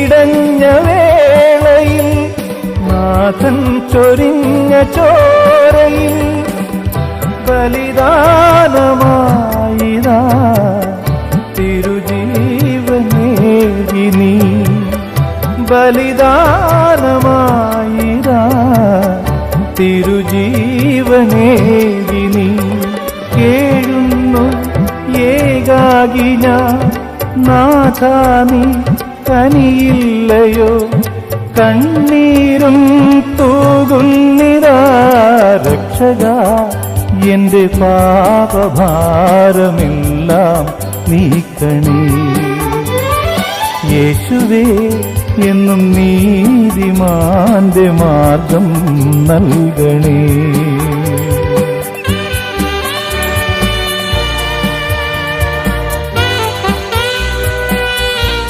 പിടഞ്ഞ വേളയിൽ നാഥൻ ചൊരിഞ്ഞ ചോരയിൽ ബലിദാനമായിതാ തിരുജീവനേകി നീ. ബലിദാനമായിതാ തിരുജീവനേകി നീ. കേഴുന്നു ഏകാകി ഞാൻ നാഥാ നീ കനിയില്ലയോ. കണ്ണീരും തൂകുന്നിതാ രക്ഷകാ എന്റെ പാപഭാരമെല്ലാം നീക്കണേ. യേശുവേ എന്നും നീതിമാന്റെ മാർഗം നൽകണേ.